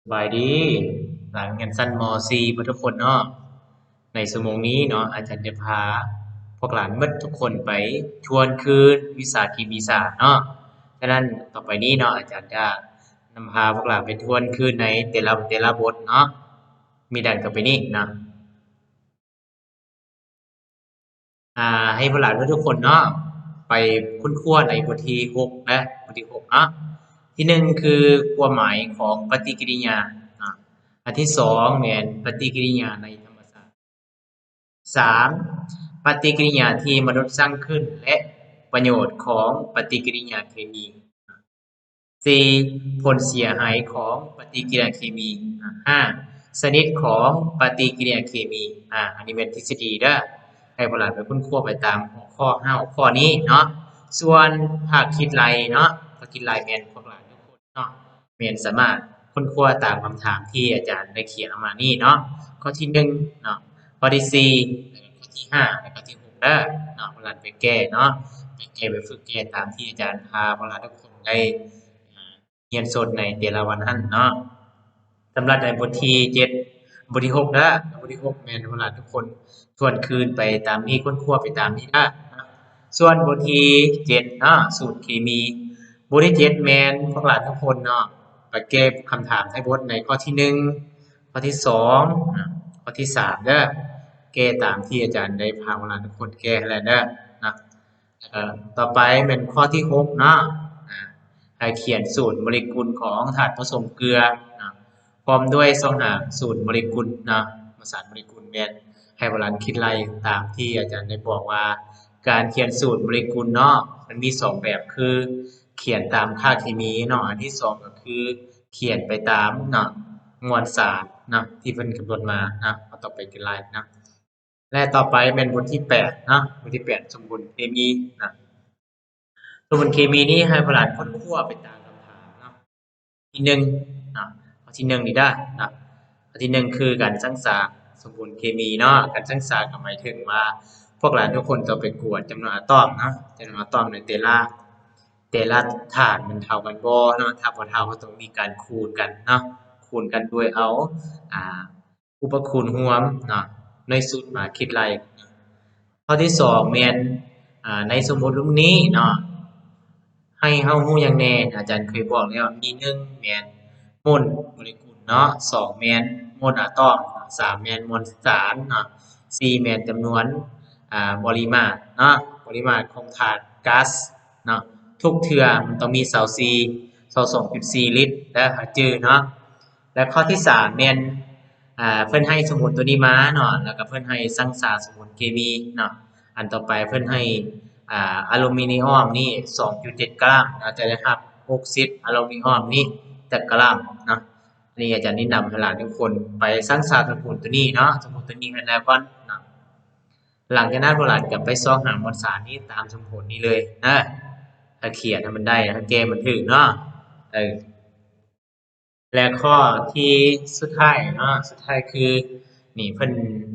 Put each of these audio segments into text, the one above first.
สบายดีหลังเรียนสั้นม .4 เพื่อทุกคนเนาะในชั่วโมงนี้เนาะอาจารย์จะพาพวกหลานหมดทุกคนไปทวนคืนวิชาเคมีศาสตร์เนาะฉะนั้นต่อไปนี้เนาะอาจารย์จะนำพาพวกหลานไปทวนคืนในแต่ละบทเนาะมีดังต่อไปนี้เนาะให้พวกหลานทุกคนเนาะไปค้นคว้าในบทที่6และบทที่6เนาะที่หนึ่งคือความหมายของปฏิกิริยาอ่ะอันที่สองแม่นปฏิกิริยาในธรรมศาสตร์ 3. ปฏิกิริยาที่มนุษย์สร้างขึ้นและประโยชน์ของปฏิกิริยาเคมี 4. ผลเสียหายของปฏิกิริยาเคมี 5. ชนิดของปฏิกิริยาเคมีอันนี้เป็นทฤษฎีเด้อให้พวกเราไปค้นคว้าไปตามหัวข้อ5หัวข้อนี้เนาะส่วนภาคคิดไลเนาะภาคคิดไลแม่นพวกเราทุกคนเนาะแม่นสามารถค้นคว้าตามคำถามที่อาจารย์ได้เขียนออกมานี่เนาะข้อที่1เนาะข้อที่4ข้อที่5และข้อที่6เด้อเนาะพวกเราไปแก้เนาะไปแก้ไปฝึกแก้ตามที่อาจารย์พาพวกเราทุกคนได้ เรียนสดในแต่ละวันนั้นเนาะสำหรับในบทที่7บทที่6นะบทที่6แม่นเวลาทุกคนทวนคืนไปตามนี้ค้นคว้าไปตามนี้นะส่วนบทที่7เนาะสูตรเคมีบทที่7แม่นพวกหลานทุกคนเนาะไปแก้คำถามท้ายบทในข้อที่1ข้อที่2ข้อที่3เด้อแก้ตามที่อาจารย์ได้พาพวกหลานทุกคนแก้ให้แล้วเด้อนะต่อไปเป็นข้อที่6เนาะอ่า ให้เขียนสูตรโมเลกุลของถาดผสมเกลือนะพร้อมด้วยซองหาสูตรโมเลกุลนะมาสารโมเลกุลเนี่ยให้โบราณคิดไล่ตามที่อาจารย์ได้บอกว่าการเขียนสูตรโมเลกุลเนาะมันมี2แบบคือเขียนตามค่าเคมีเนาะอันที่2ก็คือเขียนไปตามเนาะมวลสารนะที่เพิ่นกำหนดมานะเอาต่อไปกินไล่นะและต่อไปเป็นบทที่8เนาะบทที่8สมบูรณ์เคมีนะสมบูรณ์เคมีนี้ให้โบราณค้นคว้าไปตามคำถามเนาะ ที่หนึ่งนะข้อที่หนึ่งนี่ได้นะข้อที่หนึ่งคือการสร้างสารสมบูรณ์เคมีเนาะการสร้างสารก็หมายถึงว่าพวกเราทุกคนต้องไปกวดจำนวนอะตอมเนาะจำนวนอะตอมในแต่ละธาตุมันเท่ากันบ่เนาะถ้าบ่เท่าก็ต้องมีการคูณกันเนาะคูณกันโดยเอาอ่าอุปคูณร่วมเนาะในสูตรมาคิดไล่ข้อที่สองแม่นในสมมุติรูปนี้เนาะ ให้เฮารู้หยังแหน่อาจารย์เคยบอกแล้วมี1แม่นมวลโมเลกุลเนาะ2แม่นมวลอะตอม3แม่นมวลสารเนาะ4แม่นจำนวนปริมาตรเนาะปริมาตรของธาตุก๊าซเนาะทุกเทื่อมันต้องมี22.4ลิตรเด้อให้จื้อเนาะและข้อที่3แม่นเพิ่นให้สมุดตัวนี้มาเนาะแล้วก็เพิ่นให้สังสารสมุดเคมีเนาะอันต่อไปเพิ่นให้ อลูมิเนียมนี่2.7กรัมนะจะได้รับ60อลูมิเนียมนี่แต่กรัมนะนี่อาจารย์แนะนำให้หลานทุกคนไปสร้างสรรค์สมุดตัวนี้เนาะสมุดตัวนี้ให้แล้วก่อนนะหลังจากนั้นพวกหลานก็ไปซอกหามวลสารนี้ตามสมุดนี้เลยนะถ้าเขียนให้มันได้ถ้าแก้มันถึงเนาะเออและข้อที่สุดท้ายเนาะสุดท้ายคือนี่เพิ่น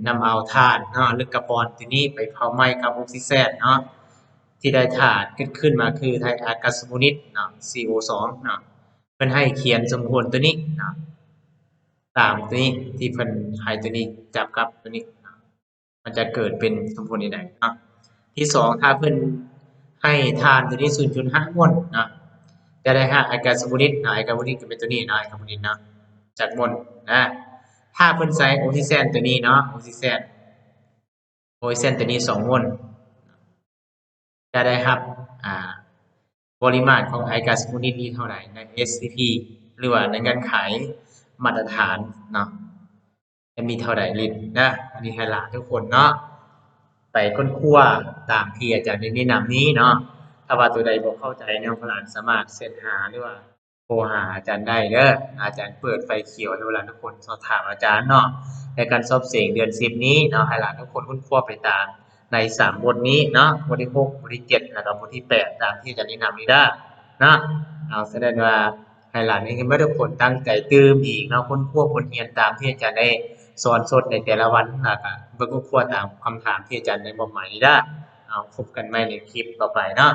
นำเอาถ่านเนาะหรือกระปอนตัวนี้ไปเผาไหม้กับออกซิเจนเนาะ ที่ได้ถ่านขึ้นมาคือไทอากาศมูนิตเนาะ CO2 เนาะเพิ่นให้เขียนสมผลตัวนี้เนาะตามตัวนี้ที่เพิ่นให้ตัวนี้จับกับตัวนี้เนาะมันจะเกิดเป็นสมผลใดๆเนาะที่สองถ้าเพิ่นให้ถ่านตัวนี้0.5มลเนาะจะได้อากาศมูนิตเนาะอากาศมูนิตก็เป็นตัวนี้เนาะอากาศมูนิตเนาะจากมลนะถ้าเพิ่นใส่ออกซิเจนตัวนี้เนาะออกซิเจนตัวนี้2มล จะได้รับอ่าปริมาตรของไอก๊าซพวกนี้เท่าไหร่ใน SCP หรือว่าในเงื่อนไขมาตรฐานเนาะจะมีเท่าไหร่ลิตรนะอันนี้ให้หลานทุกคนเนาะไปค้นคว้าตามที่อาจารย์ได้แนะนำนี้เนาะถ้าว่าตัวใดบ่เข้าใจแนวพลานสามารถเสิร์ชหาหรือว่าโทรหาอาจารย์ได้เด้ออาจารย์เปิดไฟเขียวให้เวลาทุกคนสอบถามอาจารย์เนาะในการสอบเสียงเดือน10นี้เนาะให้หลานทุกคนค้นคว้าไปตาม ใน3บทนี้เนาะบทที่6บทที่7แล้วก็บทที่8ตามที่อาจารย์แนะนำนี้เด้อเนาะเอาแสดงว่าให้หลานนี้บ่ทุกคนตั้งใจตื่มอีกเนาะค้นคว้าบทเรียนตามที่อาจารย์ได้สอนสดในแต่ละวันแล้วก็เบิ่งค้นคว้าตามคำถามที่อาจารย์ได้มอบหมายนี้เด้อเอาพบกันใหม่ในคลิปต่อไปเนาะ